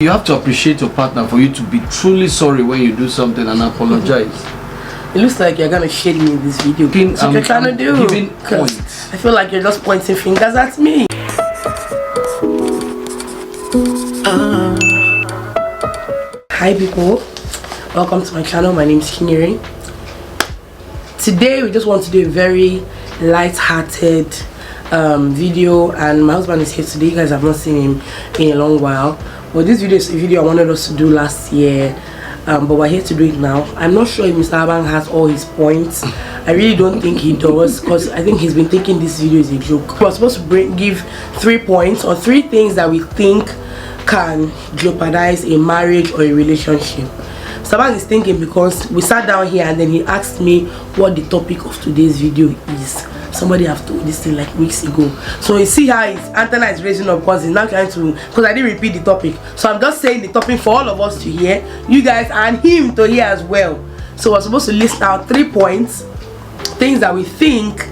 You have to appreciate your partner for you to be truly sorry when you do something and apologize. It looks like you're gonna shade me in this video. That's what you're trying to do. Giving points. I feel like you're just pointing fingers at me. Hi people, welcome to my channel. My name is Chinyere. Today we just want to do a very light-hearted video, and my husband is here today. You guys have not seen him in a long while, but this video is a video I wanted us to do last year, but we're here to do it now. I'm not sure if Mr. Abang has all his points. I really don't think he does, because I think he's been thinking this video is a joke. We're supposed to give 3 points or 3 things that we think can jeopardize a marriage or a relationship. Mr. Abang is thinking because we sat down here and then he asked me what the topic of today's video is. Somebody have told this thing like weeks ago, so you see how his antenna is raising up because he's now trying to, because I didn't repeat the topic, so I'm just saying the topic for all of us to hear, you guys and him to hear as well. So we're supposed to list out 3 points, things that we think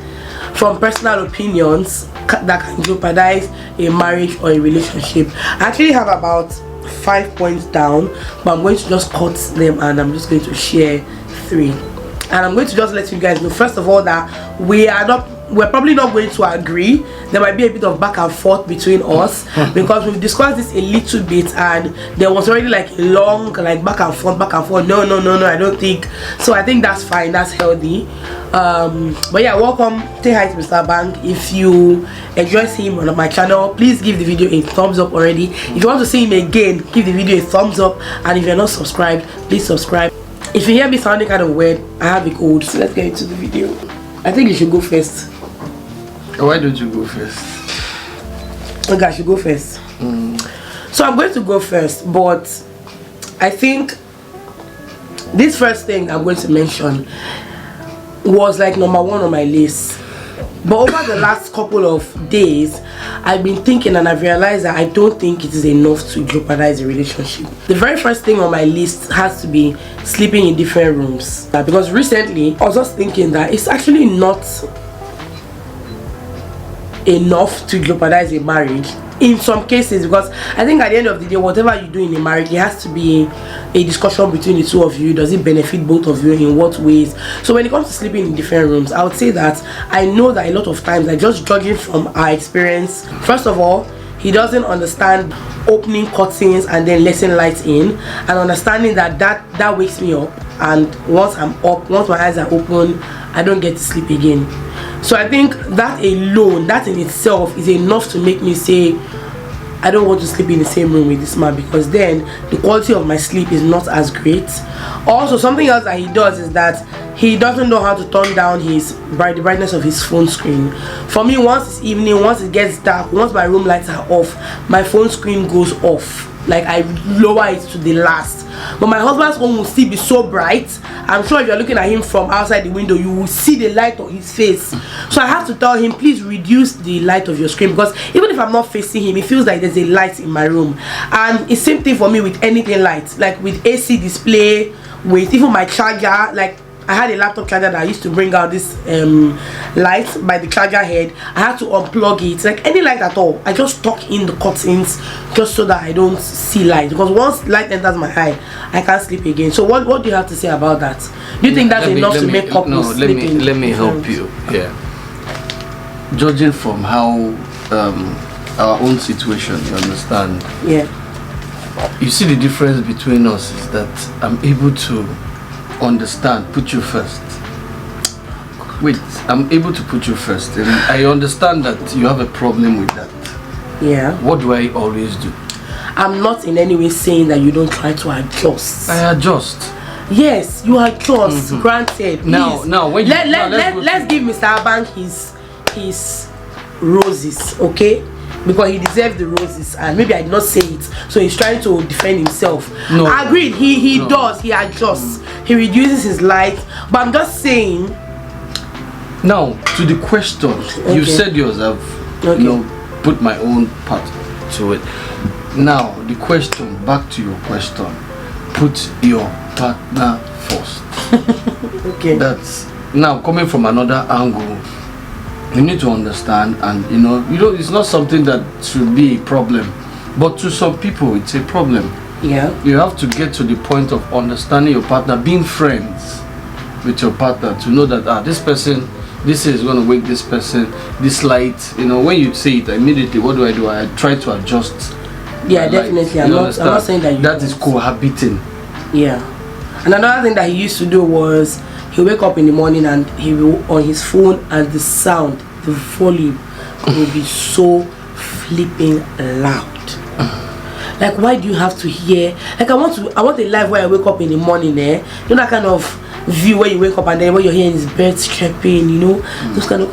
from personal opinions that can jeopardize a marriage or a relationship. I actually have about 5 points down, but I'm going to just cut them and I'm just going to share 3. And I'm going to just let you guys know, first of all, that we're probably not going to agree. There might be a bit of back and forth between us because we've discussed this a little bit and there was already like a long like back and forth. No, I don't think so. I think that's fine, that's healthy. But yeah, welcome. Say hi to Mr. Abang. If you enjoy seeing him on my channel, please give the video a thumbs up already. If you want to see him again, give the video a thumbs up, and if you're not subscribed, please subscribe. If you hear me sounding kind of weird, I have a cold, so let's get into the video. I think you should go first. Why don't you go first? Okay, I should go first. So I'm going to go first, but I think this first thing I'm going to mention was like number 1 on my list. But over the last couple of days, I've been thinking and I've realized that I don't think it is enough to jeopardize a relationship. The very first thing on my list has to be sleeping in different rooms. Because recently, I was just thinking that it's actually not enough to jeopardize a marriage in some cases, because I think at the end of the day, whatever you do in a marriage, it has to be a discussion between the two of you. Does it benefit both of you, in what ways? So when it comes to sleeping in different rooms, I would say that I know that a lot of times, like just judging from our experience, first of all, he doesn't understand opening curtains and then letting light in, and understanding that wakes me up, and once I'm up, once my eyes are open, I don't get to sleep again. So I think that alone, that in itself is enough to make me say I don't want to sleep in the same room with this man, because then the quality of my sleep is not as great. Also, something else that he does is that he doesn't know how to turn down the brightness of his phone screen. For me, once it's evening, once it gets dark, once my room lights are off, my phone screen goes off. Like I lower it to the last. But my husband's home will still be so bright. I'm sure if you're looking at him from outside the window, you will see the light on his face. So I have to tell him, please reduce the light of your screen, because even if I'm not facing him, it feels like there's a light in my room. And it's same thing for me with anything light, like with AC display, with even my charger. Like I had a laptop charger that I used to bring out this light by the charger head. I had to unplug it. Like any light at all, I just tuck in the curtains just so that I don't see light, because once light enters my eye, I can't sleep again. So what do you have to say about that? Do you think that's enough to make couples sleep in? Let me help you. Yeah. Judging from how our own situation, you understand? Yeah. You see, the difference between us is that I'm able to understand, put you first. Wait, I'm able to put you first, and I understand that you have a problem with that. Yeah. What do I always do? I'm not in any way saying that you don't try to adjust. I adjust. Yes, you adjust. Granted. Now when let's give Mr. Abang his roses, okay? Because he deserves the roses, and maybe I did not say it, so he's trying to defend himself. No, agreed. He does. He adjusts. He reduces his light. But I'm just saying. Now to the question, you said yours. I've put my own part to it. Now the question, back to your question. Put your partner first. Okay. That's now coming from another angle. You need to understand, and you know, it's not something that should be a problem But to some people, it's a problem. Yeah. You have to get to the point of understanding your partner, being friends with your partner, to know that this person, this is going to wake this person, this light. When you say it immediately, what do? I try to adjust. Yeah, definitely. I'm not saying that that is cohabiting. Yeah. And another thing that he used to do was he wake up in the morning and he will on his phone, and the sound, the volume will be so flipping loud. Like, why do you have to hear? Like, I want a life where I wake up in the morning, that kind of view where you wake up and then what you're hearing is birds chirping, those kind of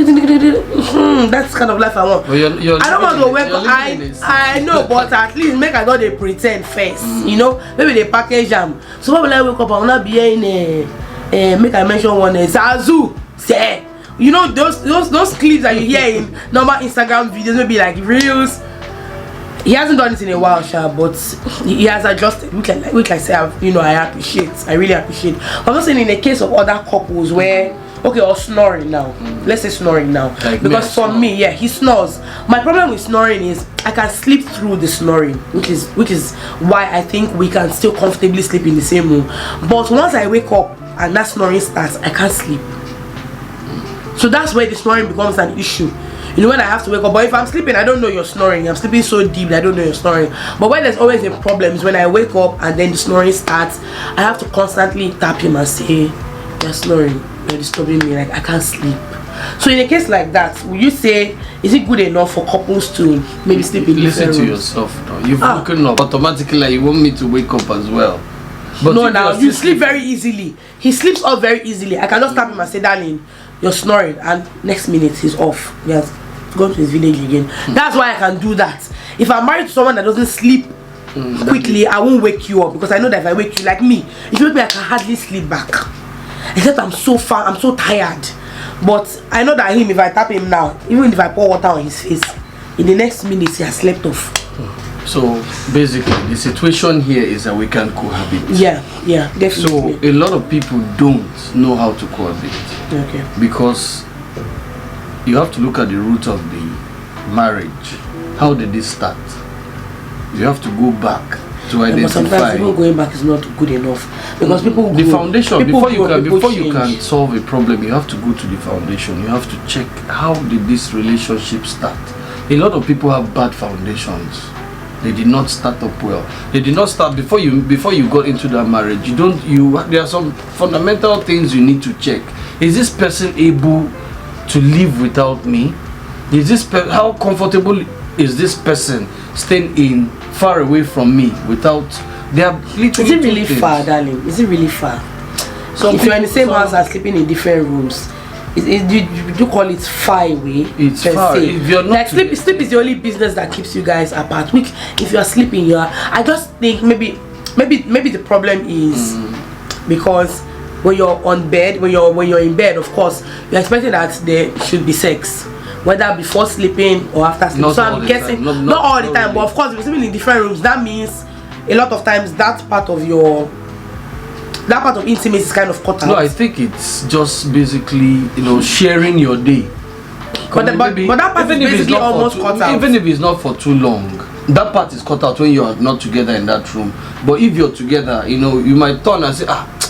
that's kind of life I want. Well, I don't want to wake up. I know, but at least make I know they pretend first. Maybe they package them. So why will I wake up? I will not be hearing make I mention one Zazu say. Those clips that you hear in normal Instagram videos, maybe like reels. He hasn't done it in a while, but he has adjusted, which I say, I appreciate. I really appreciate. I'm not saying in the case of other couples where, or snoring now. Let's say snoring now. Like because for me, he snores. My problem with snoring is I can sleep through the snoring, which is why I think we can still comfortably sleep in the same room. But once I wake up and that snoring starts, I can't sleep. So that's where the snoring becomes an issue. When I have to wake up, but if I'm sleeping, I don't know you're snoring. I'm sleeping so deep that I don't know you're snoring. But where there's always a problem is when I wake up and then the snoring starts, I have to constantly tap him and say, you're snoring, you're disturbing me, like I can't sleep. So in a case like that, will you say, is it good enough for couples to maybe sleep in different rooms? Listen to yourself now. You've woken up automatically, like you want me to wake up as well. But no, now you sleep very easily. He sleeps up very easily. I can just tap him and say, darling, you're snoring, and next minute he's off. He has gone to his village again. That's why I can do that. If I'm married to someone that doesn't sleep quickly, I won't wake you up, because I know that if I wake you, like me, if you wake me, I can hardly sleep back. Except I'm so tired. But I know that if I tap him now, even if I pour water on his face, in the next minute he has slept off. So basically, the situation here is that we can cohabit. Yeah, definitely. So a lot of people don't know how to cohabit. Okay. Because you have to look at the root of the marriage. How did this start? You have to go back to identify. But sometimes even going back is not good enough, because people the foundation, before you can solve a problem, you have to go to the foundation. You have to check, how did this relationship start? A lot of people have bad foundations. They did not start up well. They did not start before you got into that marriage. There are some fundamental things you need to check. Is this person able to live without me? Is this how comfortable is this person staying in far away from me without? They are literally. Is it really far, darling? Is it really far? So if you're in the same house and sleeping in different rooms, do you call it far away? It's far. If you're not like sleep is the only business that keeps you guys apart. Which, if you are sleeping, I just think maybe the problem is because when you're on bed, when you're in bed, of course, you're expecting that there should be sex, whether before sleeping or after sleeping. Not so I'm guessing not all the time, but of course, if you're sleeping in different rooms, that means a lot of times that part of intimacy is kind of cut out. No, I think it's just basically sharing your day. But that part is basically almost cut out. Even if it's not for too long, that part is cut out when you are not together in that room. But if you're together, you might turn and say,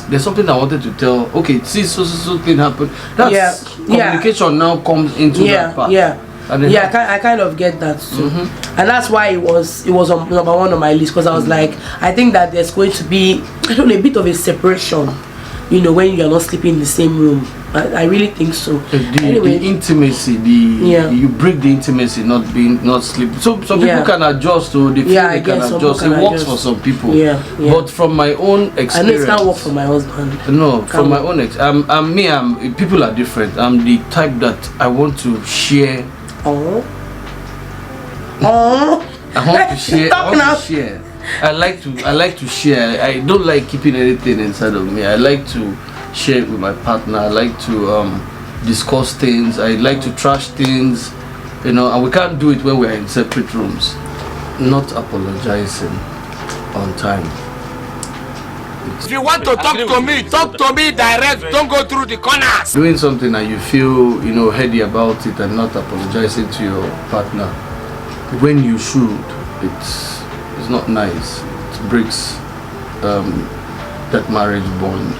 there's something I wanted to tell. Okay, see, so thing happened. That's communication now comes into that part. I kind of get that too. And that's why it was on number one on my list, because I was like, I think that there's going to be a bit of a separation, when you're not sleeping in the same room. I really think so. The intimacy, you break the intimacy, not sleeping. So some people can adjust, so they feel they can adjust. It works for some people. But from my own experience, I know it can't work for my husband. No, from my own experience, people are different. I'm the type that I want to share. I want to share. I like to share. I don't like keeping anything inside of me. I like to share it with my partner. I like to discuss things. I like to trash things, and we can't do it when we're in separate rooms. Not apologizing on time. If you want to talk to me direct. Don't go through the corners. Doing something that you feel heady about it and not apologizing to your partner when you should, it's It's not nice. It breaks that marriage bond.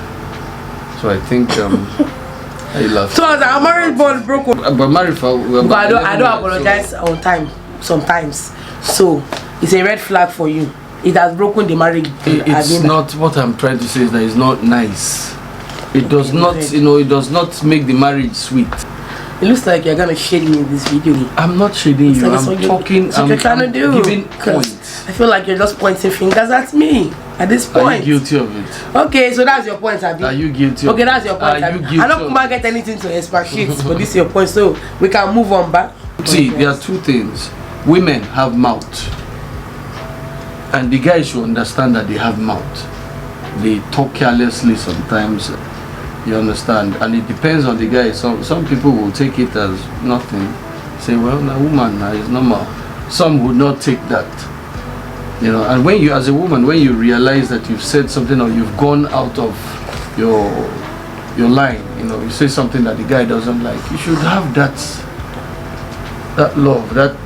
So I think I love. So as our marriage bond broke. But married for. But I don't apologize on time sometimes. So it's a red flag for you. It has broken the marriage. It's not what I'm trying to say is that it's not nice. It does not, it does not make the marriage sweet. It looks like you're gonna shade me in this video. I'm not shading you. I'm talking. I'm trying to do. Giving points. I feel like you're just pointing fingers at me at this point. Are you guilty of it? Okay, so that's your point, Abi. Are you guilty? Okay, that's your point. Are you guilty? I don't come and get anything to expatiate, but this is your point. So we can move on back. See, there are two things. Women have mouth, and the guys should understand that they have mouth. They talk carelessly sometimes. You understand, and it depends on the guy. Some people will take it as nothing, say, well, na woman, is normal. Some would not take that, and when you, as a woman, when you realize that you've said something or you've gone out of your line, you say something that the guy doesn't like, you should have that love, that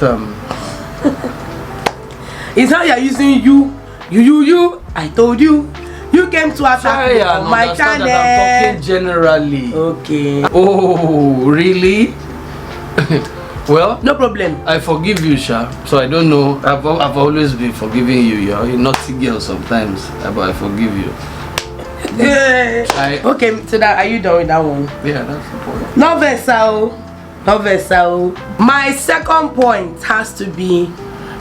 it's how you're using you, I told you. You came to attack me on my channel. That I'm talking generally. Okay. Oh, really? Well, no problem. I forgive you, Sha. So I don't know. I've always been forgiving you. You're a naughty girl sometimes, but I forgive you. Okay, so that, are you done with that one? Yeah, that's the point. No vessel. My second point has to be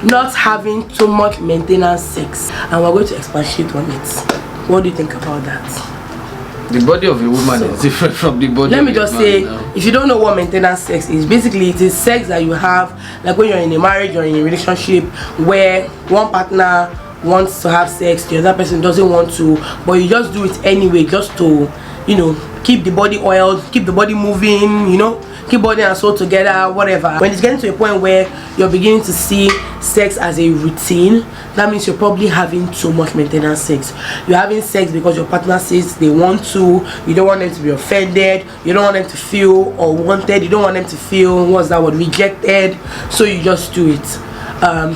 not having too much maintenance sex, and we're going to expatiate on it. What do you think about that? The body of a woman is different from the body of a man. Let me just say, if you don't know what maintenance sex is, basically it is sex that you have, like when you're in a marriage or in a relationship where one partner wants to have sex, the other person doesn't want to, but you just do it anyway, just to, keep the body oiled, keep the body moving, keep body and soul together, whatever. When it's getting to a point where you're beginning to see sex as a routine, that means you're probably having too much maintenance sex. You're having sex because your partner says they want to, you don't want them to be offended, you don't want them to feel unwanted, you don't want them to feel, what's that word, rejected, so you just do it.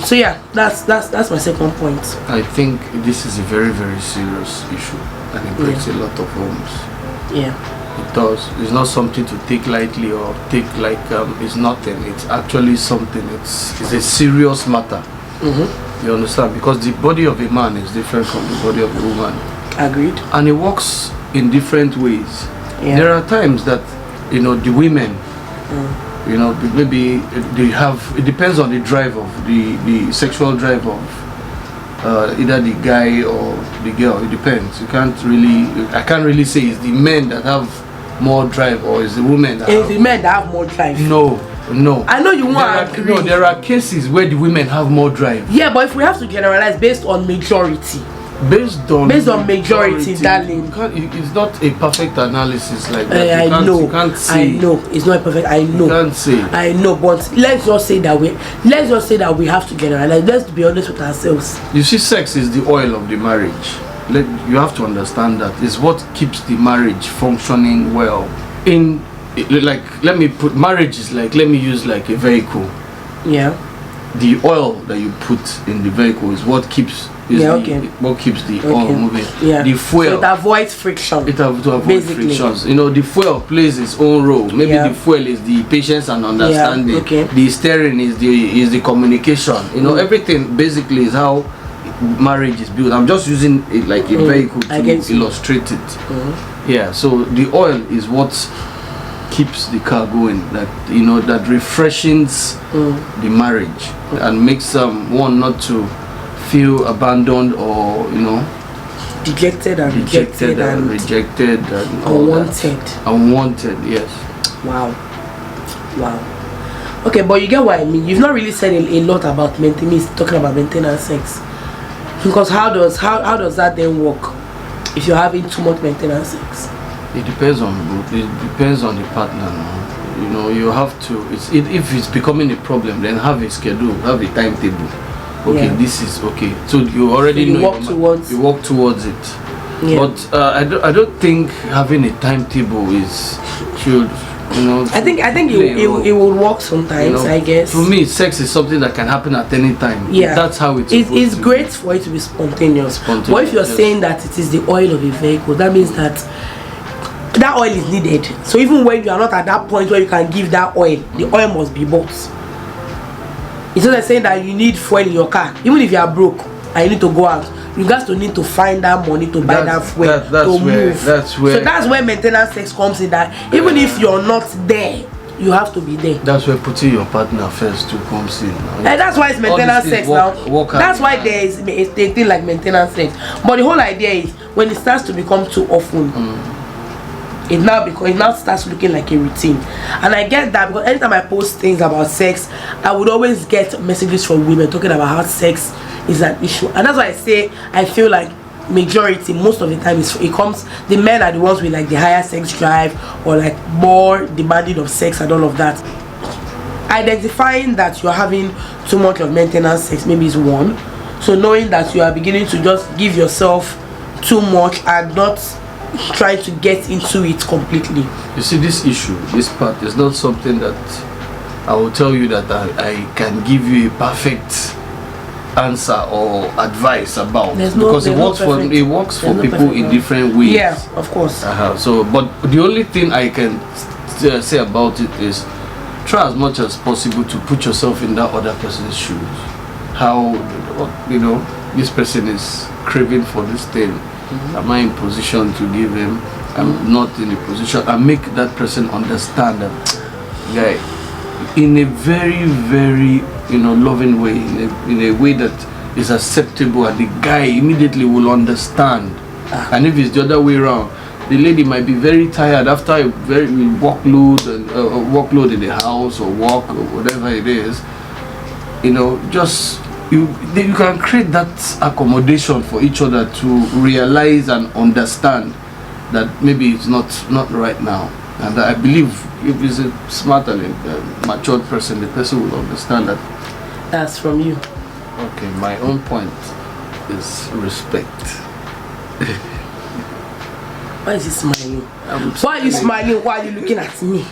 So yeah, that's my second point. I think this is a very, very serious issue, and it breaks a lot of homes. Yeah, it does. It's not something to take lightly or take like it's nothing. It's actually something. It's a serious matter. You understand? Because the body of a man is different from the body of a woman. Agreed. And it works in different ways. Yeah. There are times that the women, maybe they have. It depends on the drive of the sexual drive of either the guy or the girl. It depends. I can't really say it's the men that have more drive or it's the women that it's the men that have more drive. No. I know you want to agree. No, there are cases where the women have more drive. Yeah, but if we have to generalize based on majority. Based on majority, darling. It's not a perfect analysis like that. You can't say. I know it's not perfect. I know. You can't say. I know, but let's just say that we have to generalize. Let's be honest with ourselves. You see, sex is the oil of the marriage. You have to understand that it's what keeps the marriage functioning well. Marriage is like, let me use like a vehicle. Yeah. The oil that you put in the vehicle is what keeps what keeps the oil moving. Yeah. The fuel. So it avoids friction. To avoid frictions. The fuel plays its own role. Maybe the fuel is the patience and understanding. Yeah. Okay. The steering is the communication. Everything basically is how marriage is built. I'm just using it like a vehicle to illustrate it. Yeah. So the oil is what keeps the car going, that refreshes the marriage and makes one not to feel abandoned or dejected and rejected and unwanted. Yes. Wow. Okay, but you get what I mean. You've not really said a lot about talking about maintenance sex, because how does that then work if you're having too much maintenance sex? It depends on both. It depends on the partner now. You have to. If it's becoming a problem, then have a schedule, have a timetable. Okay, this is okay. So you already know. You walk towards it. Yeah. But I don't think having a timetable should you know. I think it will work sometimes. You know, I guess. For me, sex is something that can happen at any time. Yeah, that's how it is. It's great for it to be spontaneous. But if you're saying that it is the oil of a vehicle, that means that oil is needed. So even when you are not at that point where you can give that oil, the oil must be bought. It's not like saying that you need fuel in your car. Even if you are broke and you need to go out, you guys to need to find that money to buy that fuel to move. So that's where maintenance sex comes in. That even if you're not there, you have to be there. That's where putting your partner first too comes in. And that's why it's maintenance sex now. That's why there is a thing like maintenance sex. But the whole idea is when it starts to become too often. It now starts looking like a routine. And I get that because anytime I post things about sex, I would always get messages from women talking about how sex is an issue. And that's why I say I feel like majority, most of the time, the men are the ones with like the higher sex drive or like more demanding of sex and all of that. Identifying that you're having too much of maintenance sex maybe is one. So knowing that you are beginning to just give yourself too much and not try to get into it completely. You see, this issue, this part is not something that I will tell you that I can give you a perfect answer or advice about, because it works for people in different ways. Yeah, of course. So, but the only thing I can say about it is try as much as possible to put yourself in that other person's shoes. How, you know, this person is craving for this thing. Am I in position to give him? I'm not in a position. I make that person understand that, guy, in a very, very, you know, loving way, in a way that is acceptable, and the guy immediately will understand. And if it's the other way around, the lady might be very tired after a very workload in the house or work or whatever it is. You know, just you can create that accommodation for each other to realize and understand that maybe it's not right now. And I believe if it's a smart and matured person, the person will understand that. That's from you. Okay, my own point is respect. Why is he smiling? Why are you smiling? Why are you looking at me?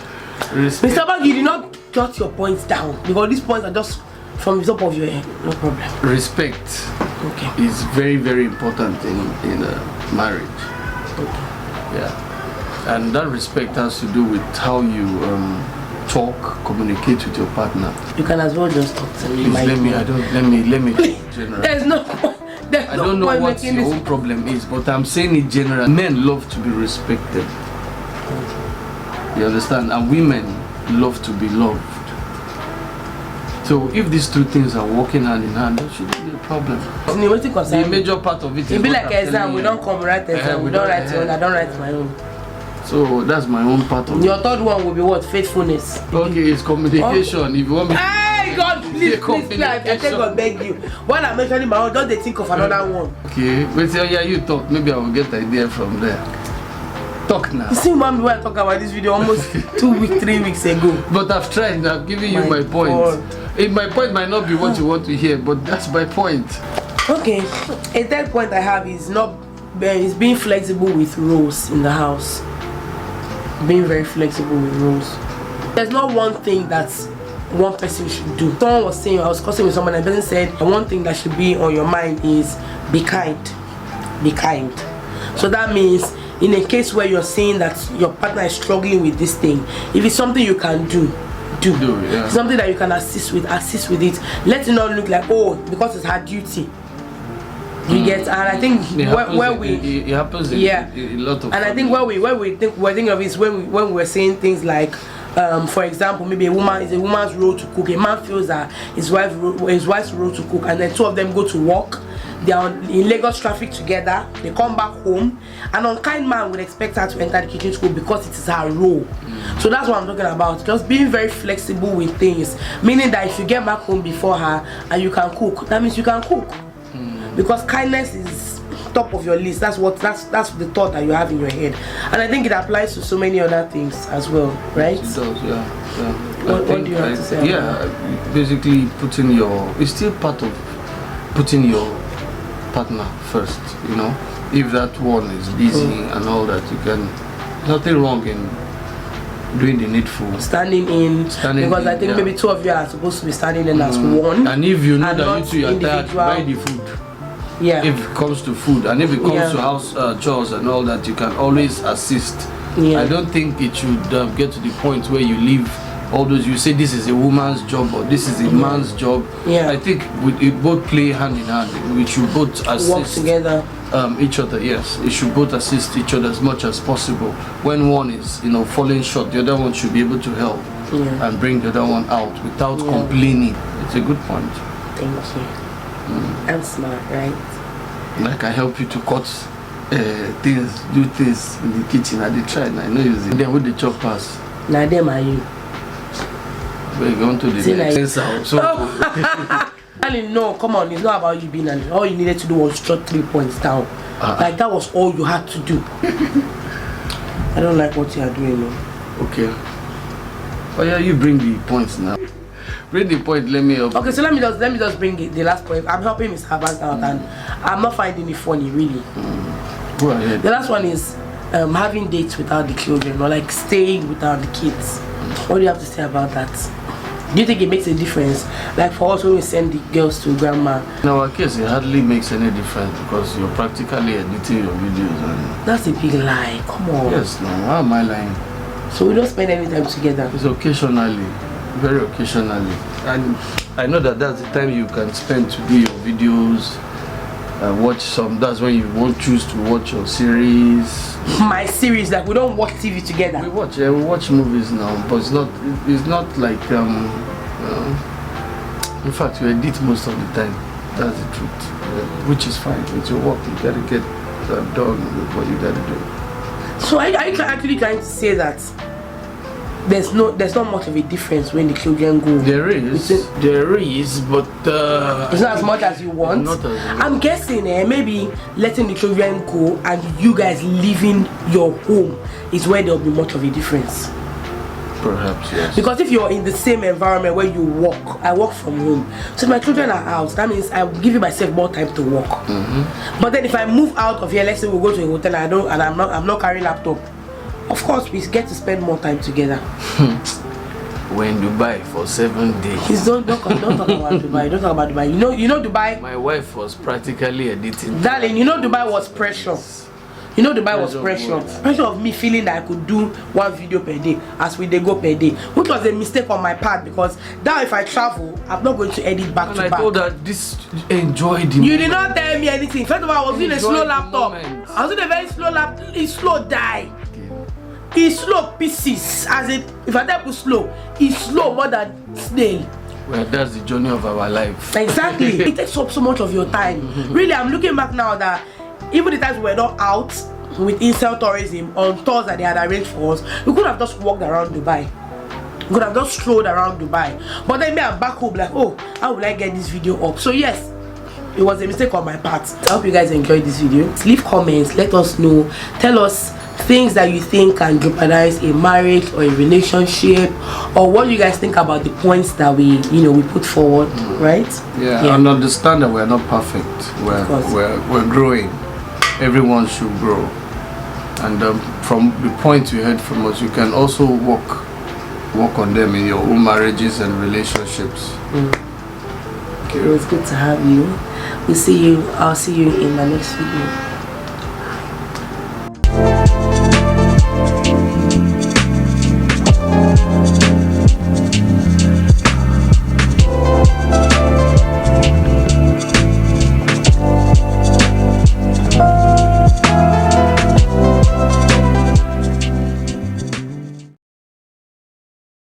Respect. Mr. Bang, you did not jot your points down because these points are just from the top of your head. No problem. Respect is very, very important in a marriage. Yeah, and that respect has to do with how you talk, communicate with your partner. You can as well just talk to me. Please, let me general. There's no point. I don't know what your own problem is, but I'm saying it general. Men love to be respected. You understand? And women love to be loved. So if these two things are working hand in hand, that shouldn't be a problem. The major part of it is be like exam. We don't come write exam. We don't write your own. I don't write my own. So that's my own part of it. Your third one will be what? Faithfulness. Okay, it's communication. Oh. If you want me. Hey God, please, I take God beg you. When I'm mentioning my own, don't they think of another one? Okay, wait till you talk. Maybe I will get the idea from there. Talk now. You see, man, when I talk about this video almost 3 weeks ago. But I've tried. I've given you my point. My point might not be what you want to hear, but that's my point. Okay, a third point I have is being flexible with roles in the house. Being very flexible with roles. There's not one thing that's one person should do. Someone was saying, I was discussing with someone, and the person said, one thing that should be on your mind is be kind. Be kind. So that means in a case where you're seeing that your partner is struggling with this thing, if it's something you can do it, yeah. Something that you can assist with it. Let it not look like, oh, because it's her duty. You get, and I think it happens in a lot of. And I think we're thinking of is when we're saying things like, for example, maybe a woman's role to cook. A man feels that his wife's role to cook, and then two of them go to work. They are in Lagos traffic together. They come back home. An unkind man would expect her to enter the kitchen to cook because it is her role. So that's what I'm talking about. Just being very flexible with things, meaning that if you get back home before her and you can cook, that means you can cook. Because kindness is top of your list. That's the thought that you have in your head, and I think it applies to so many other things as well, right? It does, yeah. What do you have to say? Yeah, basically it's still part of putting your partner first. You know, if that one is busy and all that, nothing wrong in doing the needful, standing because I think maybe 2 of you are supposed to be standing in as one. And if you know that you two are tired, buy the food. Yeah. If it comes to food, and if it comes to house chores and all that, you can always assist. Yeah. I don't think it should get to the point where you leave all those. You say this is a woman's job or this is a man's job. Yeah. I think we both play hand in hand. We should both assist. Work together. Each other. Yes, it should both assist each other as much as possible. When one is, falling short, the other one should be able to help and bring the other one out without complaining. It's a good point. Thank you. I'm smart, right? Like I help you to cut things, do things in the kitchen. I did try and I know you. Then with the choppers. Now them are you. We're going to the next house. So no, come on, it's not about you being an all you needed to do was jot 3 points down. Like that was all you had to do. I don't like what you are doing now. Okay. Oh yeah, you bring the points now. Bring the point, let me help. Okay, so let me just bring the last point. I'm helping Mr. Abbas out and I'm not finding it funny really. Go ahead. The last one is having dates without the children or like staying without the kids. What do you have to say about that? Do you think it makes a difference? Like for us when we send the girls to grandma? In our case, it hardly makes any difference because you're practically editing your videos. And that's a big lie. Come on. Yes, no. Why am I lying? So we don't spend any time together? It's occasionally. Very occasionally. And I know that that's the time you can spend to do your videos. Watch some. That's when you won't choose to watch your series. My series, like we don't watch TV together. We watch movies now, but it's not like in fact we edit most of the time. That's the truth, which is fine. It's your work. You gotta get done with what you gotta do. So are you actually trying to say that there's not much of a difference when the children go? There is, but it's not as much as you want. Not as I'm guessing maybe letting the children go and you guys leaving your home is where there'll be much of a difference. Perhaps, yes. Because if you're in the same environment where you work, I work from home. So if my children are out, that means I'm giving myself more time to work. But then if I move out of here, let's say we go to a hotel and I'm not carrying laptop. Of course, we get to spend more time together. We're in Dubai for 7 days. Don't talk about Dubai. Don't talk about Dubai. You know Dubai. My wife was practically editing. Darling, you know Dubai was pressure. You know Dubai was pressure. Pressure of me feeling that I could do 1 video per day as we go per day, which was a mistake on my part because now if I travel, I'm not going to edit back to back. I told her this enjoyed it. You did not tell me anything. First of all, I was in a slow laptop. I was in a very slow laptop. It's slow die. It's slow pieces. As in, if I tell you slow, it's slow more than snail. Well, that's the journey of our life. Exactly. It takes up so much of your time. Really, I'm looking back now that even the times we were not out with incel tourism on tours that they had arranged for us, we could have just walked around Dubai. We could have just strolled around Dubai. But then me, I'm back home like, oh, how will I get this video up? So yes, it was a mistake on my part. I hope you guys enjoyed this video. Leave comments, let us know, tell us things that you think can jeopardize a marriage or a relationship, or what you guys think about the points that we put forward, right? Yeah, and understand that we're not perfect. We're growing. Everyone should grow. And from the points you heard from us, you can also work on them in your own marriages and relationships. Okay. It was good to have you. I'll see you in my next video.